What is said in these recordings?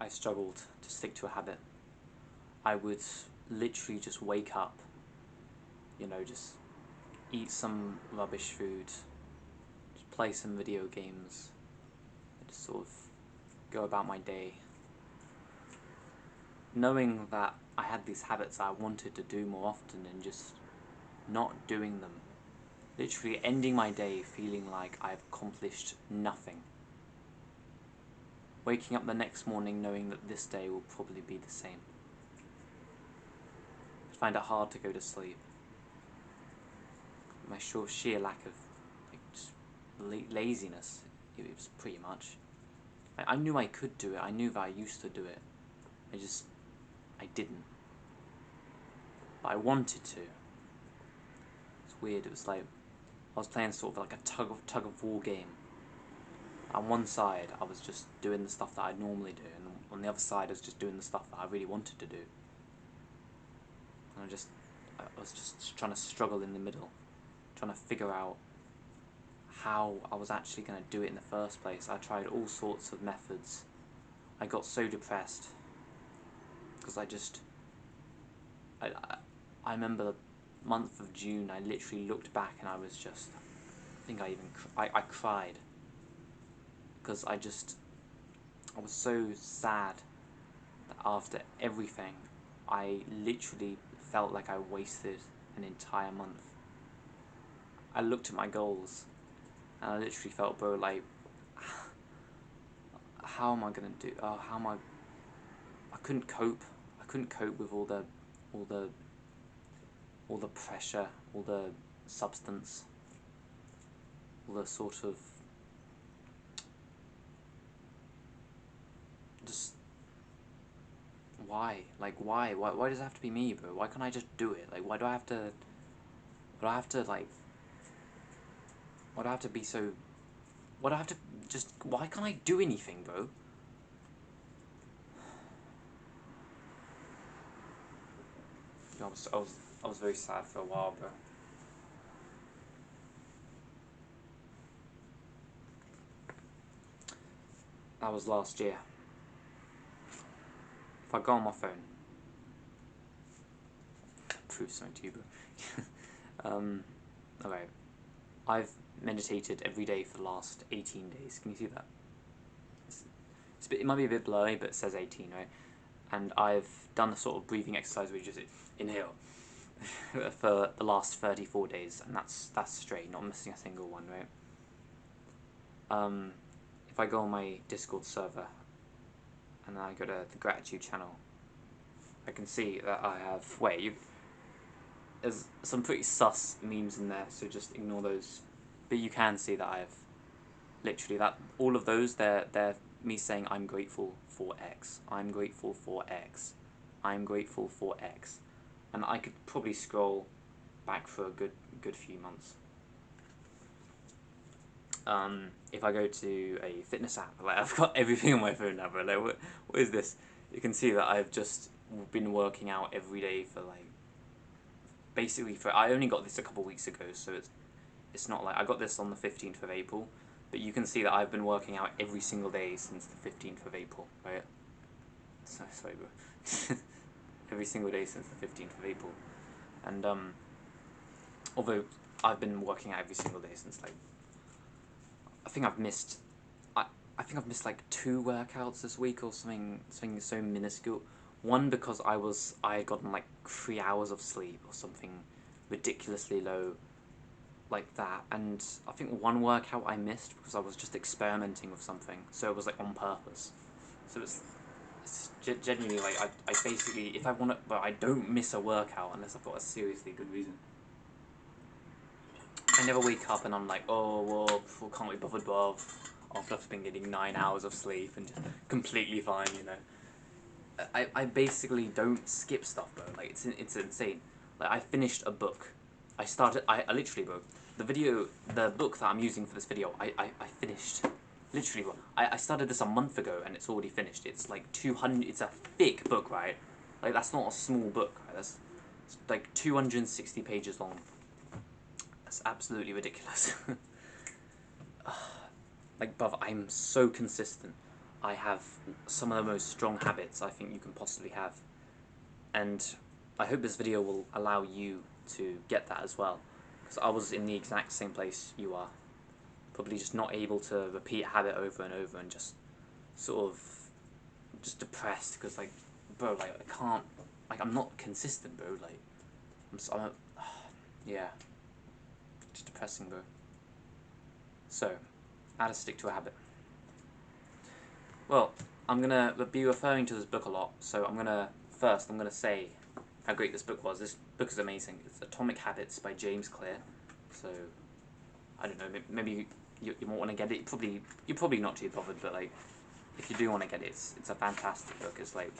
I struggled to stick to a habit. I would literally just wake up, you know, just eat some rubbish food, just play some video games, and just sort of go about my day. Knowing that I had these habits I wanted to do more often and just not doing them. Literally ending my day feeling like I've accomplished nothing. Waking up the next morning knowing that this day will probably be the same. I find it hard to go to sleep. My sheer lack of just laziness, it was pretty much. I knew I could do it, I knew that I used to do it. I didn't. But I wanted to. It's weird, it was like, I was playing sort of like a tug of war game. On one side, I was just doing the stuff that I normally do, and on the other side, I was just doing the stuff that I really wanted to do. And I was just trying to struggle in the middle, trying to figure out how I was actually going to do it in the first place. I tried all sorts of methods. I got so depressed because I remember the month of June. I literally looked back and I was just, I cried because I was so sad that after everything, I literally felt like I wasted an entire month. I looked at my goals and I literally felt, bro, like, how am I gonna do? I couldn't cope. I couldn't cope with all the pressure, all the substance, all the sort of just why? Like why? Why does it have to be me, bro? Why can't I just do it? Like why do I have to be so, why do I have to just, why can't I do anything, bro? I was very sad for a while, bro. That was last year. If I go on my phone, prove something to you, bro. Okay. I've meditated every day for the last 18 days. Can you see that? It might be a bit blurry, but it says 18, right? And I've done a sort of breathing exercise where you just inhale for the last 34 days, and that's straight, not missing a single one, right? If I go on my Discord server and I go to the gratitude channel, I can see that I have, there's some pretty sus memes in there, so just ignore those. But you can see that I have literally all of those, they're me saying I'm grateful for X, I'm grateful for X, I'm grateful for X. And I could probably scroll back for a good few months. If I go to a fitness app, like I've got everything on my phone now, bro. Like what is this? You can see that I've just been working out every day for like, basically I only got this a couple weeks ago, so it's not like I got this on the 15th of April, but you can see that I've been working out every single day since the 15th of April, right? Sorry, bro. Every single day since the 15th of April. And although I've been working out every single day since, like, I think I've missed like 2 workouts this week or something so minuscule. One because I had gotten like 3 hours of sleep or something ridiculously low like that, and I think one workout I missed because I was just experimenting with something, so it was like on purpose. So it's genuinely like I basically, if I want to, but I don't miss a workout unless I've got a seriously good reason. I never wake up and I'm like, oh well, can't be bothered, bruv, after I've been getting 9 hours of sleep and just completely fine, you know. I basically don't skip stuff, bro. Like it's insane. Like I finished a book. I literally, bro, the book that I'm using for this video, I finished. Literally, bro. I started this a month ago and it's already finished. It's like 200, it's a thick book, right? Like that's not a small book, right? It's like 260 pages long. That's absolutely ridiculous. Like, bruv, I'm so consistent. I have some of the most strong habits I think you can possibly have. And I hope this video will allow you to get that as well. Because I was in the exact same place you are. Probably just not able to repeat a habit over and over and just sort of just depressed because like, bro, like I can't, like I'm not consistent, bro, like yeah, just depressing, bro. So, how to stick to a habit. Well, I'm gonna be referring to this book a lot, so I'm gonna say how great this book was. This book is amazing. It's Atomic Habits by James Clear. So, I don't know, maybe you might want to get it. You're probably not too bothered, but like, if you do want to get it, it's a fantastic book. It's like,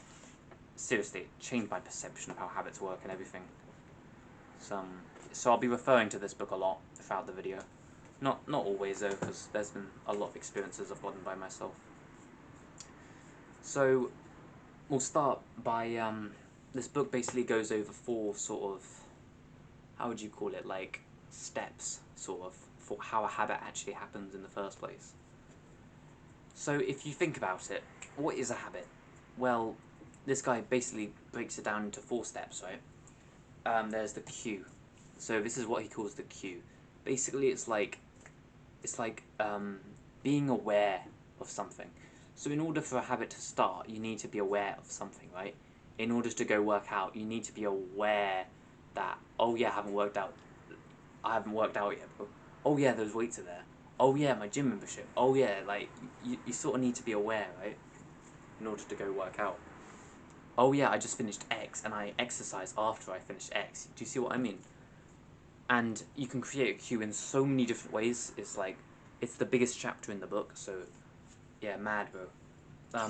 seriously, it changed my perception of how habits work and everything. So I'll be referring to this book a lot throughout the video. Not always though, because there's been a lot of experiences I've gotten by myself. So we'll start by this book basically goes over 4 sort of, how would you call it, like steps sort of for how a habit actually happens in the first place. So if you think about it, what is a habit? Well, this guy basically breaks it down into 4 steps, right? There's the cue. So this is what he calls the cue. Basically, it's like being aware of something. So in order for a habit to start, you need to be aware of something, right? In order to go work out, you need to be aware that, oh yeah, I haven't worked out yet, bro. Oh yeah, those weights are there. Oh yeah, my gym membership. Oh yeah, like, you sort of need to be aware, right? In order to go work out. Oh yeah, I just finished X, and I exercise after I finished X. Do you see what I mean? And you can create a cue in so many different ways. It's like, it's the biggest chapter in the book, so yeah, mad, bro.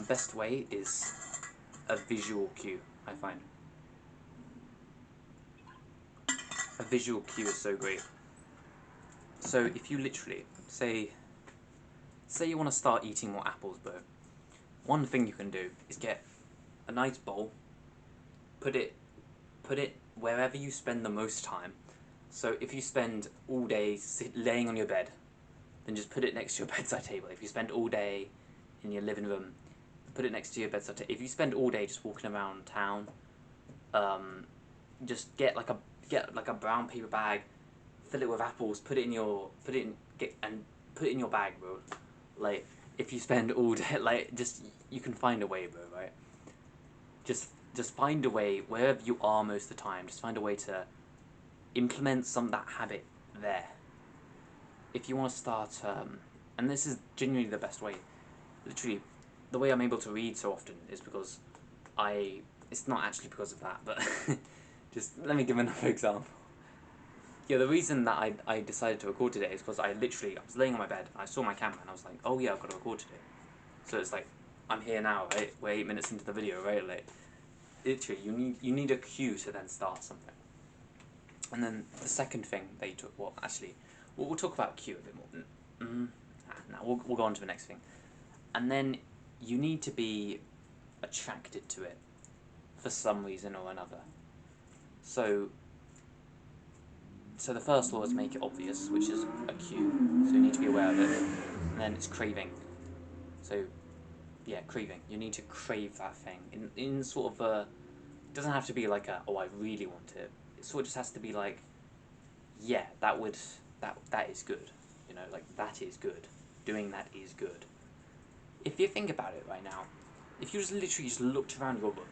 Best way is a visual cue, I find. A visual cue is so great. So if you literally, say you want to start eating more apples, bro, one thing you can do is get a nice bowl, put it wherever you spend the most time. So if you spend all day laying on your bed, then just put it next to your bedside table. If you spend all day in your living room, put it next to your bedside table. If you spend all day just walking around town, just get like a brown paper bag, fill it with apples, put it in your bag, bro. Like, if you spend all day, like, just, you can find a way, bro, right? Just find a way, wherever you are most of the time, just find a way to implement that habit there. If you want to start, and this is genuinely the best way, literally, the way I'm able to read so often is because it's not actually because of that, but just let me give another example. Yeah, the reason that I decided to record today is because I was laying on my bed, I saw my camera, and I was like, oh yeah, I've got to record today. So it's like, I'm here now, right? We're 8 minutes into the video, right? Like, literally, you need a cue to then start something. And then the second thing they took, well, actually, we'll talk about cue a bit more. We'll go on to the next thing. And then you need to be attracted to it for some reason or another. So the first law is make it obvious, which is a cue. So you need to be aware of it. And then it's craving. So yeah, craving. You need to crave that thing in sort of a. It doesn't have to be like a, oh, I really want it. It sort of just has to be like, yeah, that is good. You know, like, that is good. Doing that is good. If you think about it right now, if you just literally just looked around your room,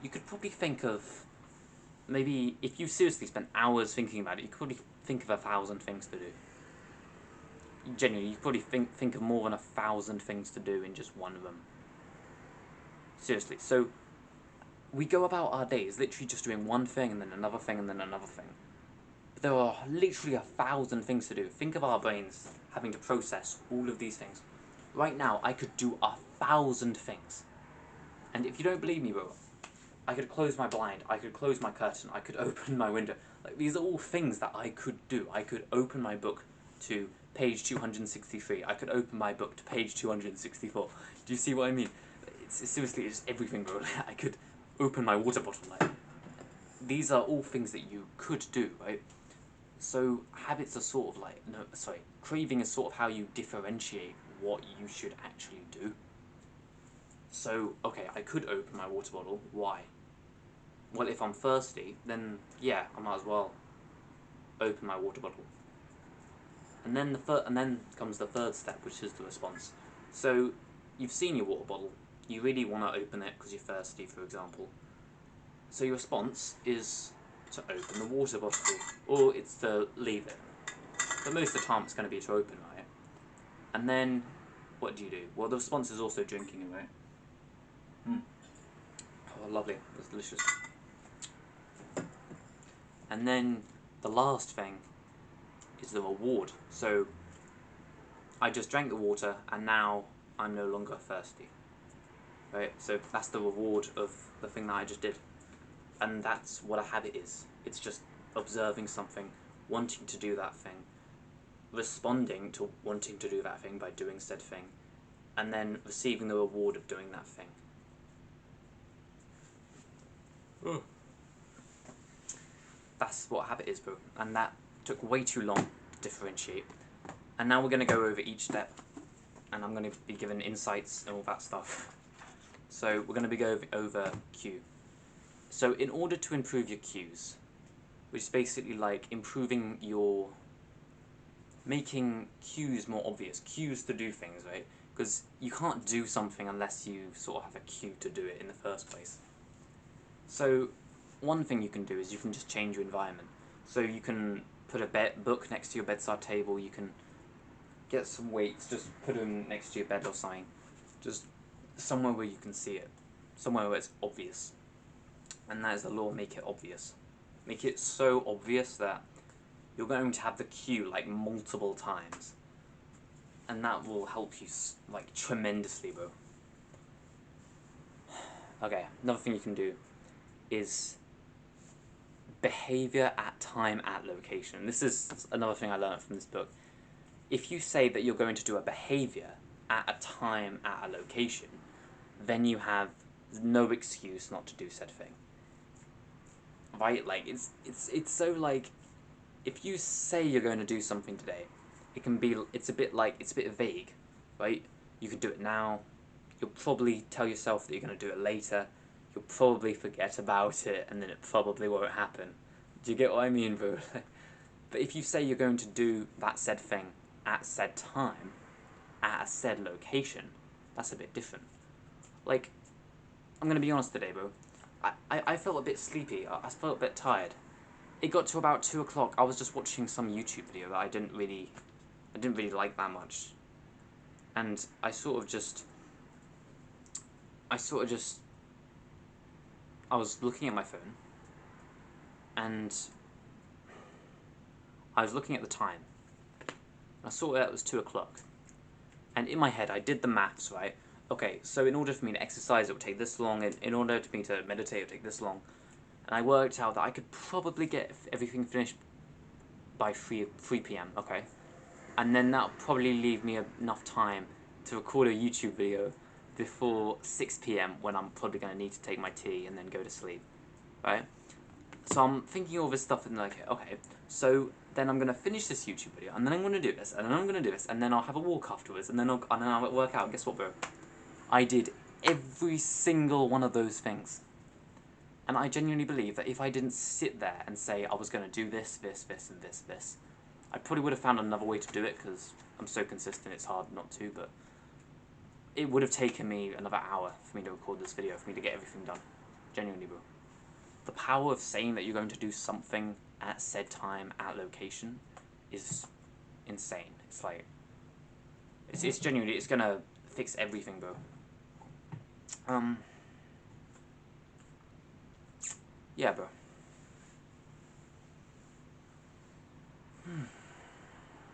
you could probably think of, maybe, if you seriously spent hours thinking about it, you could probably think of 1,000 things to do. Genuinely, you could probably think of more than 1,000 things to do in just one room. Seriously. So we go about our days literally just doing one thing and then another thing and then another thing. But there are literally 1,000 things to do. Think of our brains having to process all of these things. Right now, I could do 1,000 things. And if you don't believe me, bro, I could close my blind, I could close my curtain, I could open my window. Like, these are all things that I could do. I could open my book to page 263. I could open my book to page 264. Do you see what I mean? Seriously, it's everything, bro. I could open my water bottle. Like, these are all things that you could do, right? So habits are sort of like, craving is sort of how you differentiate what you should actually do. So, okay, I could open my water bottle. Why? Well, if I'm thirsty, then yeah, I might as well open my water bottle. And then comes the third step, which is the response. So, you've seen your water bottle. You really want to open it because you're thirsty, for example. So your response is to open the water bottle, or it's to leave it. But most of the time, it's going to be to open, right? And then, what do you do? Well, the response is also drinking it, right? Oh, lovely. That's delicious. And then the last thing is the reward. So I just drank the water and now I'm no longer thirsty. Right? So that's the reward of the thing that I just did. And that's what a habit is. It's just observing something, wanting to do that thing, responding to wanting to do that thing by doing said thing, and then receiving the reward of doing that thing. That's what a habit is, bro. And that took way too long to differentiate. And now we're going to go over each step, and I'm going to be given insights and all that stuff. So we're going to be going over cue. So in order to improve your cues, which is basically like making cues more obvious, cues to do things, right? Because you can't do something unless you sort of have a cue to do it in the first place. So one thing you can do is you can just change your environment. So you can put a book next to your bedside table, you can get some weights, just put them next to your bed or something. Just somewhere where you can see it. Somewhere where it's obvious. And that is the law, make it obvious. Make it so obvious that you're going to have the cue like multiple times. And that will help you like tremendously, bro. Okay, another thing you can do is behavior at time at location. This is another thing I learned from this book. If you say that you're going to do a behavior at a time at a location, then you have no excuse not to do said thing. Right? Like it's so like if you say you're going to do something today, it's a bit vague, right? You could do it now. You'll probably tell yourself that you're going to do it later. You'll probably forget about it, and then it probably won't happen. Do you get what I mean, bro? But if you say you're going to do that said thing at said time, at a said location, that's a bit different. Like, I'm going to be honest today, bro. I felt a bit sleepy. I felt a bit tired. It got to about 2 o'clock. I was just watching some YouTube video that I didn't really like that much. And I was looking at my phone, and I was looking at the time. I saw that it was 2 o'clock. And in my head, I did the maths, right? Okay, so in order for me to exercise, it would take this long, and in order for me to meditate, it would take this long. And I worked out that I could probably get everything finished by 3 p.m., okay? And then that'll probably leave me enough time to record a YouTube video before 6 p.m. when I'm probably going to need to take my tea and then go to sleep, right? So I'm thinking all this stuff and like, okay, so then I'm going to finish this YouTube video, and then I'm going to do this, and then I'm going to do this, and then I'll have a walk afterwards, and then I'll work out. Guess what, bro? I did every single one of those things. And I genuinely believe that if I didn't sit there and say I was going to do this, this, this, and this, I probably would have found another way to do it, because I'm so consistent it's hard not to, but it would have taken me another hour for me to record this video, for me to get everything done. Genuinely, bro. The power of saying that you're going to do something at said time, at location, is insane. It's like, it's genuinely, it's gonna fix everything, bro. Yeah, bro.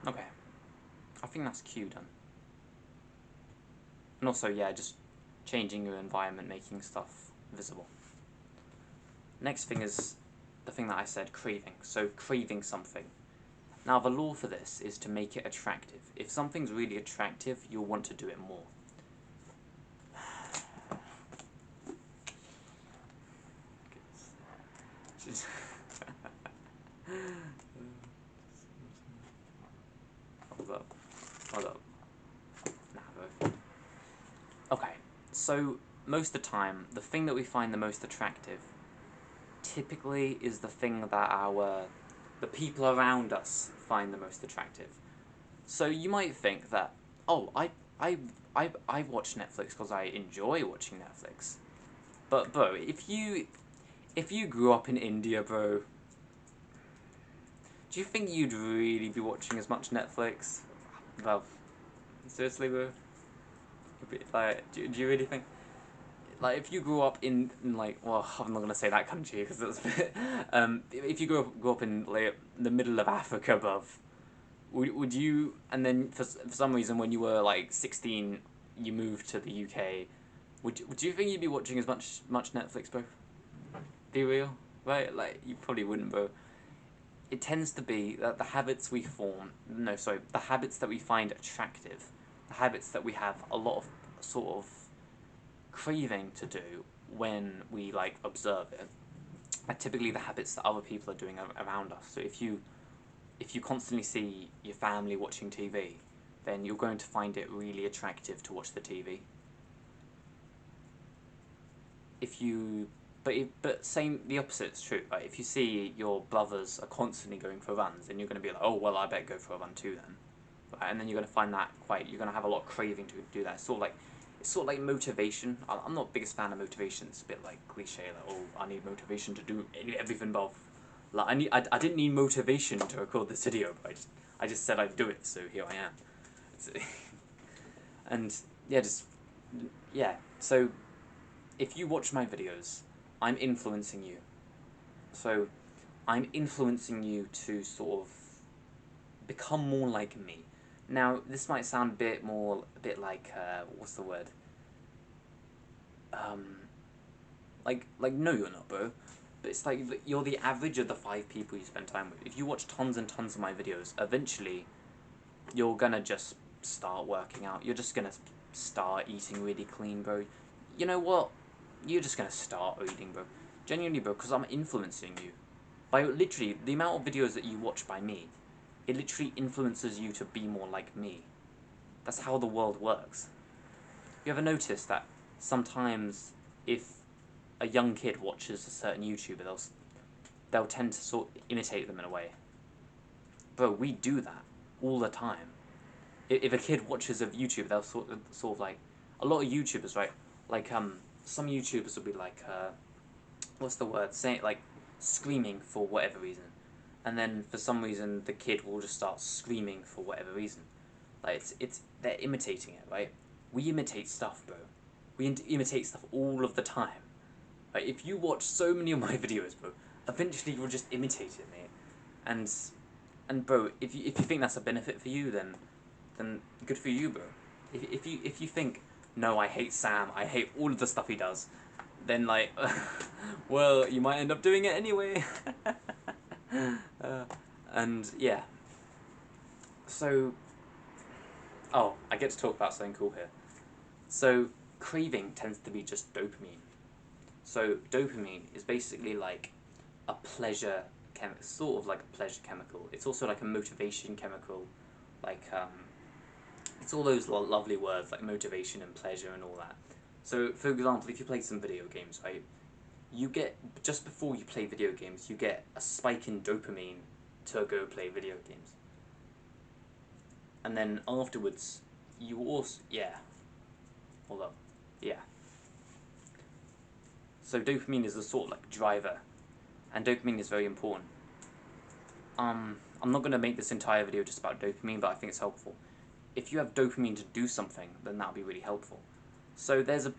Okay. I think that's Q done. And also, yeah, just changing your environment, making stuff visible. Next thing is the thing that I said, craving. So craving something. Now the law for this is to make it attractive. If something's really attractive, you'll want to do it more. Hold up. Nah, bro. Okay, So most of the time, the thing that we find the most attractive typically is the thing that the people around us find the most attractive. So you might think that, oh, I watch Netflix because I enjoy watching Netflix. But bro, if you grew up in India, bro, do you think you'd really be watching as much Netflix? Well, seriously, bro? Like, do you really think? Like, if you grew up in like, well, I'm not gonna say that country because that's a bit. If you grew up in like the middle of Africa, above, would you? And then for some reason, when you were like 16, you moved to the UK. Would you think you'd be watching as much Netflix, bro? Be real, right? Like, you probably wouldn't, bro. It tends to be that the habits we form, no, sorry, the habits that we find attractive, the habits that we have a lot of sort of craving to do when we like observe it, are typically the habits that other people are doing around us. So if you constantly see your family watching TV, then you're going to find it really attractive to watch the TV. If you but same, the opposite is true, right? If you see your brothers are constantly going for runs, then you're going to be like, oh well, I better go for a run too then, right? And then you're going to find that you're going to have a lot of craving to do that. It's sort of like motivation. I'm not the biggest fan of motivation. It's a bit like cliche, like, oh, I need motivation to do everything, but like I didn't need motivation to record this video, but I just said I'd do it, so here I am. And yeah, so if you watch my videos, I'm influencing you. So I'm influencing you to sort of become more like me. Now, this might sound a bit like, what's the word? No, you're not, bro. But it's like you're the average of the 5 people you spend time with. If you watch tons and tons of my videos, eventually you're gonna just start working out. You're just gonna start eating really clean, bro. You know what? You're just gonna start eating, bro. Genuinely, bro, because I'm influencing you. By literally, the amount of videos that you watch by me, it literally influences you to be more like me. That's how the world works. You ever notice that sometimes if a young kid watches a certain YouTuber, they'll tend to sort of imitate them in a way. Bro, we do that all the time. If a kid watches a YouTuber, they'll sort of like, a lot of YouTubers, right? Like some YouTubers will be like, what's the word? Saying like screaming for whatever reason, and then for some reason the kid will just start screaming for whatever reason. Like they're imitating it, right? We imitate stuff, bro. We imitate stuff all of the time. Like, if you watch so many of my videos, bro, eventually you'll just imitate it, mate. And bro, if you think that's a benefit for you, then good for you, bro. If you think, no, I hate Sam, I hate all of the stuff he does, then like, well, you might end up doing it anyway. And yeah. So, oh, I get to talk about something cool here. So, craving tends to be just dopamine. So, dopamine is basically like a pleasure chemical, sort of like a pleasure chemical. It's also like a motivation chemical, like it's all those lovely words like motivation and pleasure and all that. So, for example, if you play some video games, right, you get, just before you play video games, you get a spike in dopamine to go play video games. And then afterwards, you also, yeah, hold up, yeah. So dopamine is a sort of like driver, and dopamine is very important. I'm not going to make this entire video just about dopamine, but I think it's helpful. If you have dopamine to do something, then that'll be really helpful. So there's a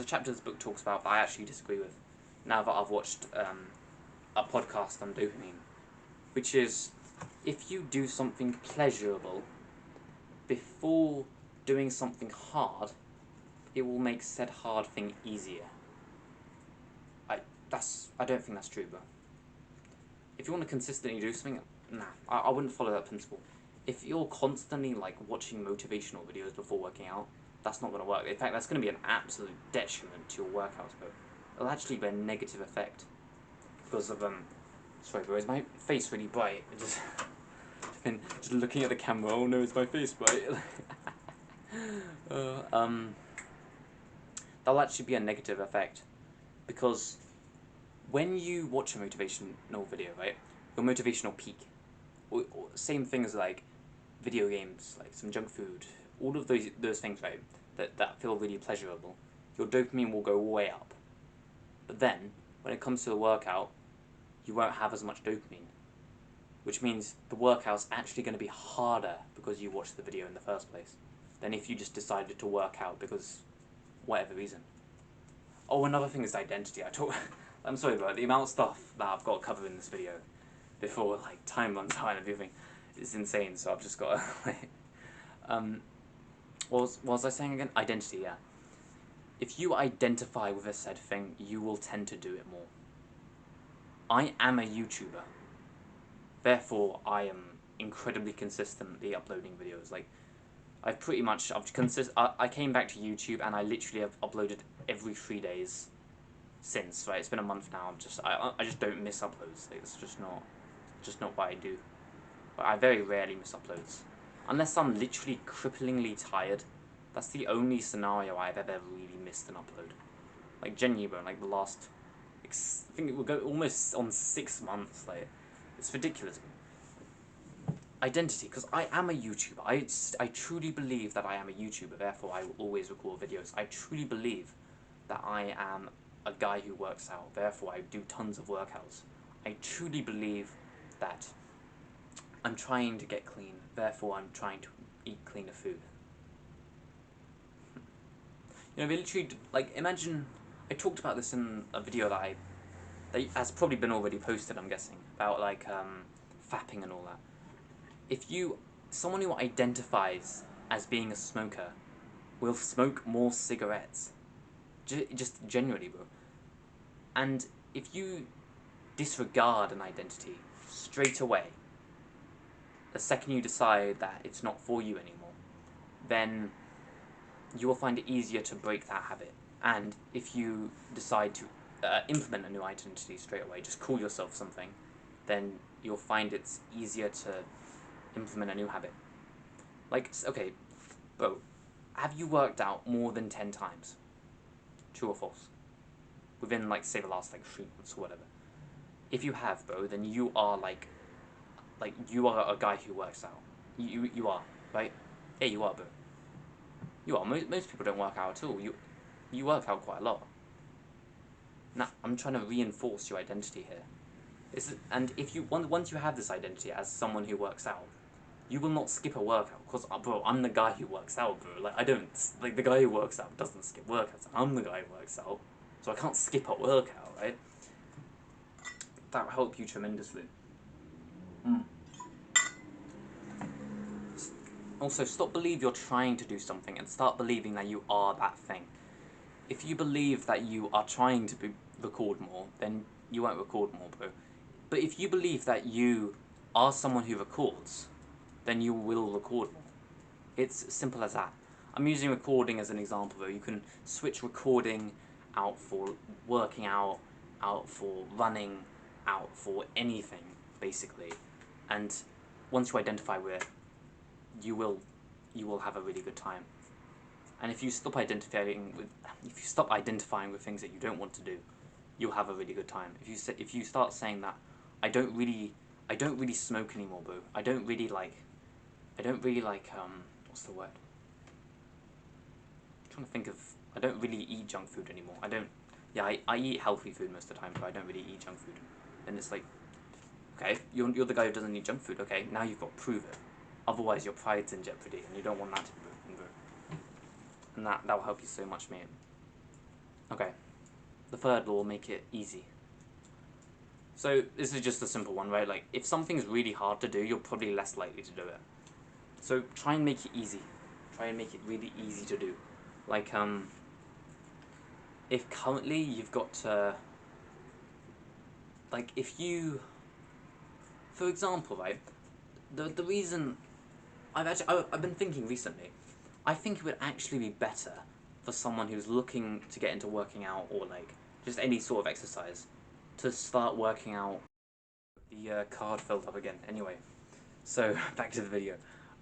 chapter this book talks about that I actually disagree with, now that I've watched a podcast on dopamine, which is, if you do something pleasurable before doing something hard, it will make said hard thing easier. I don't think that's true, bro. If you want to consistently do something, nah, I wouldn't follow that principle. If you're constantly like watching motivational videos before working out, that's not going to work. In fact, that's going to be an absolute detriment to your workouts, bro. It'll actually be a negative effect because of sorry, bro, is my face really bright? Just looking at the camera. Oh no, is my face bright? that'll actually be a negative effect, because when you watch a motivational video, right, your motivational peak, or same thing as like video games, like some junk food, all of those things, right, that feel really pleasurable, your dopamine will go way up. But then, when it comes to a workout, you won't have as much dopamine, which means the workout's actually going to be harder because you watched the video in the first place than if you just decided to work out because whatever reason. Oh, another thing is identity. I'm sorry, but the amount of stuff that I've got to cover in this video before like time runs out and everything is insane. So I've just got to like, what was I saying again? Identity, yeah. If you identify with a said thing, you will tend to do it more. I am a YouTuber, therefore I am incredibly consistently uploading videos. Like, I came back to YouTube and I literally have uploaded every 3 days since. Right, it's been a month now. I just don't miss uploads. Like, it's just not what I do. But I very rarely miss uploads, unless I'm literally cripplingly tired. That's the only scenario I've ever really missed an upload. Like genuinely, like the last, I think it will go almost on 6 months. Like, it's ridiculous. Identity, because I am a YouTuber. I truly believe that I am a YouTuber, therefore I will always record videos. I truly believe that I am a guy who works out, therefore I do tons of workouts. I truly believe that I'm trying to get clean, therefore I'm trying to eat cleaner food. You know, they literally, like, imagine, I talked about this in a video that has probably been already posted, I'm guessing, about like fapping and all that. Someone who identifies as being a smoker will smoke more cigarettes. Just generally, bro. And if you disregard an identity straight away, the second you decide that it's not for you anymore, then you will find it easier to break that habit. And if you decide to implement a new identity straight away, just call yourself something, then you'll find it's easier to implement a new habit. Like, okay, bro, have you worked out more than 10 times? True or false? Within, like, say the last, like, 3 months or whatever. If you have, bro, then you are, like, you are a guy who works out. You are, right? Yeah, you are, bro. You are. Most people don't work out at all. You work out quite a lot. Now, I'm trying to reinforce your identity here. And if you once you have this identity as someone who works out, you will not skip a workout, because, bro, I'm the guy who works out, bro. Like, I don't, like, the guy who works out doesn't skip workouts. I'm the guy who works out, so I can't skip a workout, right? That will help you tremendously. Also, stop believing you're trying to do something and start believing that you are that thing. If you believe that you are trying to record more, then you won't record more, bro. But if you believe that you are someone who records, then you will record more. It's as simple as that. I'm using recording as an example, though. You can switch recording out for working out for running, out for anything, basically. And once you identify with it, you will have a really good time. And if you stop identifying with things that you don't want to do, you'll have a really good time. If you start saying that I don't really smoke anymore, bro. I don't really like what's the word? I'm trying to think of, I don't really eat junk food anymore. I eat healthy food most of the time, but I don't really eat junk food. And it's like, okay, you're the guy who doesn't eat junk food. Okay, now you've got to prove it. Otherwise, your pride's in jeopardy, and you don't want that to be broken, bro. And that will help you so much, mate. Okay, the third law, make it easy. So this is just a simple one, right? Like, if something's really hard to do, you're probably less likely to do it. So try and make it easy. Try and make it really easy to do. Like, if currently you've got to, like, if you, for example, right, the reason, I've been thinking recently, I think it would actually be better for someone who's looking to get into working out, or like just any sort of exercise, to start working out. The card filled up again. Anyway, so back to the video.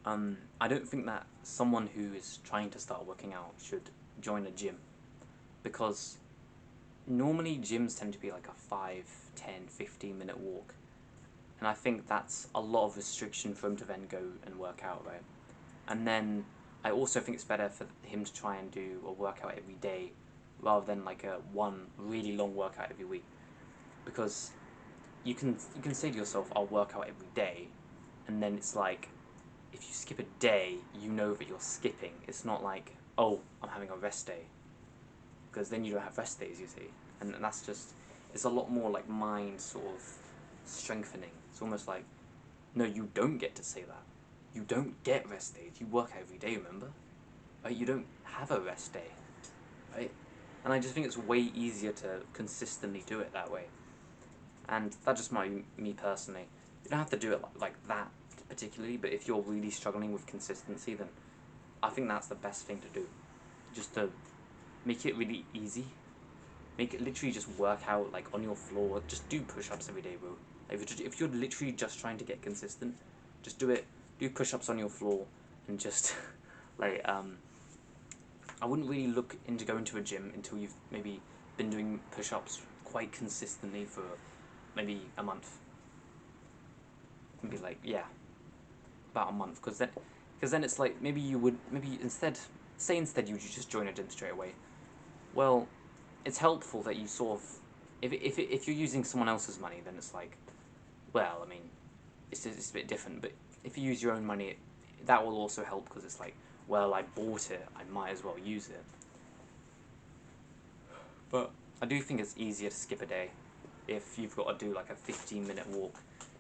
I don't think that someone who is trying to start working out should join a gym, because normally gyms tend to be like a 5, 10, 15-minute walk, and I think that's a lot of restriction for him to then go and work out, right? And then I also think it's better for him to try and do a workout every day rather than like a one really long workout every week, because you can say to yourself, I'll work out every day, and then it's like, if you skip a day, you know that you're skipping. It's not like, oh, I'm having a rest day, because then you don't have rest days, you see. And that's just, it's a lot more like mind sort of strengthening. It's almost like, no, you don't get to say that. You don't get rest days. You work every day, remember? Right? You don't have a rest day, right? And I just think it's way easier to consistently do it that way. And that's just me personally. You don't have to do it like that particularly, but if you're really struggling with consistency, then I think that's the best thing to do. Just to make it really easy. Make it literally just work out like on your floor. Just do push-ups every day, bro. If you're literally just trying to get consistent, just do it. Do push-ups on your floor and just like I wouldn't really look into going to a gym until you've maybe been doing push-ups quite consistently for maybe a month. And be like, yeah, about a month, because then it's like maybe instead you just join a gym straight away. Well, it's helpful that you sort of, if you're using someone else's money, then it's like, well, I mean, it's a bit different. But if you use your own money, that will also help, because it's like, well, I bought it, I might as well use it. But I do think it's easier to skip a day if you've got to do like a 15-minute walk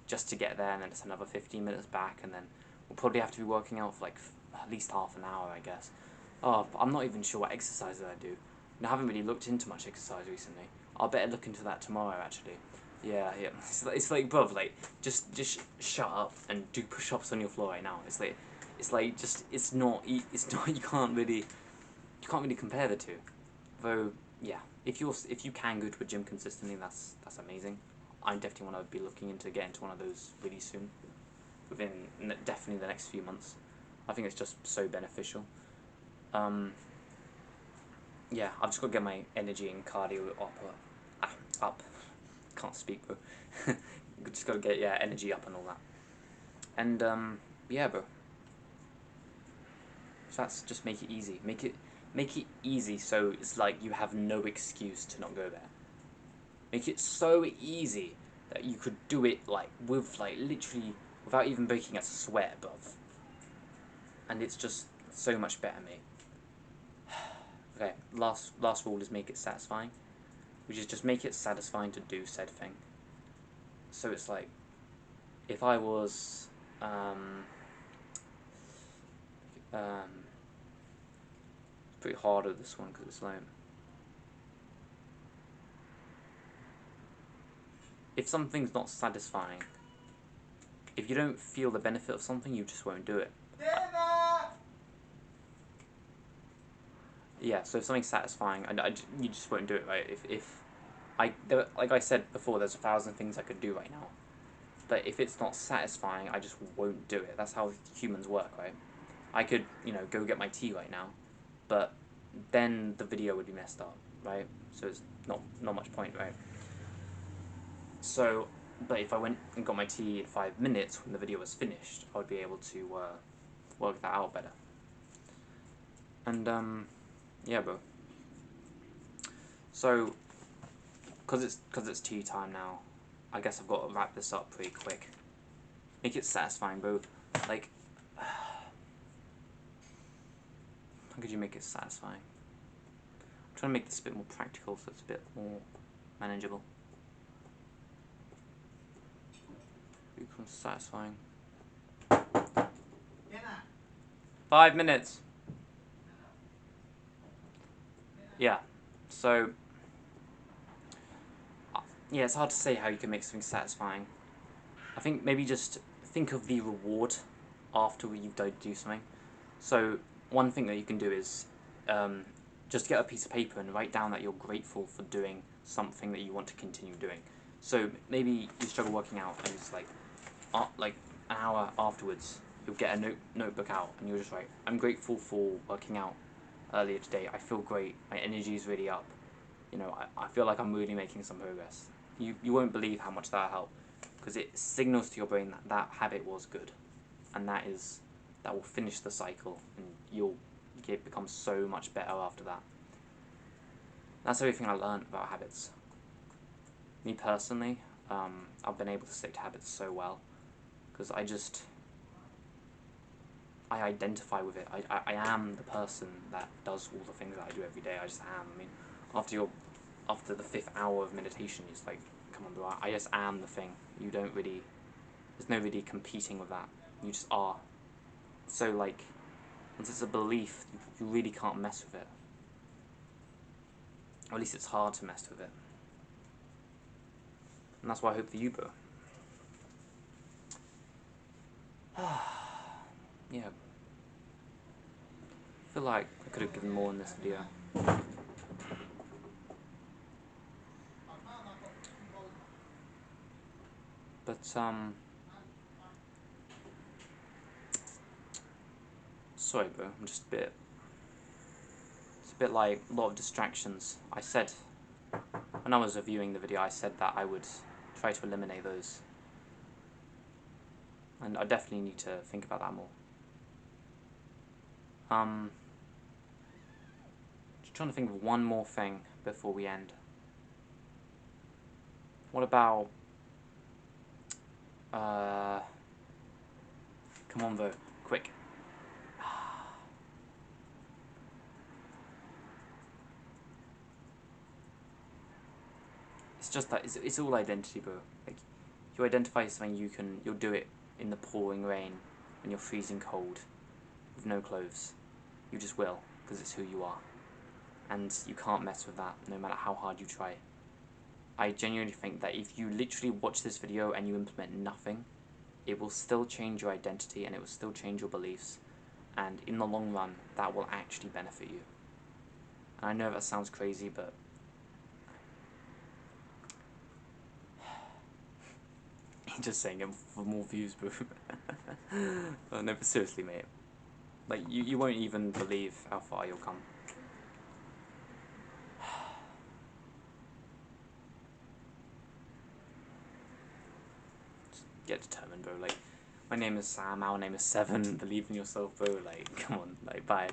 just to get there, and then it's another 15 minutes back, and then we'll probably have to be working out for like at least half an hour, I guess. Oh, I'm not even sure what exercises I do. I haven't really looked into much exercise recently. I'll better look into that tomorrow, actually. Yeah. It's like, bruv, like, just shut up and do push-ups on your floor right now. It's not, you can't really compare the two. Though, yeah, if you can go to a gym consistently, that's amazing. I definitely want to be looking into getting to one of those really soon, within definitely the next few months. I think it's just so beneficial. Yeah, I've just got to get my energy and cardio up. Can't speak, bro. Just got to get energy up and all that. And yeah, bro. So that's just make it easy. Make it easy, so it's like you have no excuse to not go there. Make it so easy that you could do it like with like literally without even breaking a sweat above. And it's just so much better, mate. Okay, last rule is make it satisfying, which is just make it satisfying to do said thing. So it's like, if I was pretty hard at this one, because it's like, if something's not satisfying, if you don't feel the benefit of something, you just won't do it. Yeah, so if something's satisfying, you just won't do it, right? Like I said before, there's 1,000 things I could do right now. But if it's not satisfying, I just won't do it. That's how humans work, right? I could, go get my tea right now, but then the video would be messed up, right? So it's not much point, right? So, but if I went and got my tea in 5 minutes when the video was finished, I would be able to work that out better. And yeah, bro. So, cause it's tea time now, I guess I've got to wrap this up pretty quick. Make it satisfying, bro. Like, how could you make it satisfying? I'm trying to make this a bit more practical, so it's a bit more manageable. Becomes satisfying. 5 minutes. Yeah. So, yeah, it's hard to say how you can make something satisfying. I think maybe just think of the reward after you do something. So one thing that you can do is just get a piece of paper and write down that you're grateful for doing something that you want to continue doing. So maybe you struggle working out, and it's like an hour afterwards, you'll get a notebook out, and you'll just write, I'm grateful for working out earlier today. I feel great. My energy is really up. you know, I feel like I'm really making some progress. You won't believe how much that helped, because it signals to your brain that that habit was good, and that will finish the cycle, and you'll become so much better after that. That's everything I learned about habits. Me personally, I've been able to stick to habits so well, because I identify with it. I am the person that does all the things that I do every day. I just am. I mean, after the 5th hour of meditation, it's like, come on, bro, I just am the thing. You don't really, there's no really competing with that. You just are. So like, once it's a belief, you really can't mess with it. Or at least it's hard to mess with it. And that's what I hope for you, bro. Yeah. I feel like I could have given more in this video. But, sorry, bro, I'm just it's a bit like a lot of distractions. I said, when I was reviewing the video, I said that I would try to eliminate those. And I definitely need to think about that more. Just trying to think of one more thing before we end. What about, come on, though, quick. It's just that it's all identity, bro. Like, you identify something, you'll do it in the pouring rain, when you're freezing cold, with no clothes. You just will, because it's who you are. And you can't mess with that, no matter how hard you try. I genuinely think that if you literally watch this video and you implement nothing, it will still change your identity and it will still change your beliefs. And in the long run, that will actually benefit you. And I know that sounds crazy, but just saying it for more views, bro. No, but seriously, mate. Like, you won't even believe how far you'll come. Just get determined, bro. Like, my name is Sam, our name is Seven. Believe in yourself, bro. Like, come on. Like, bye.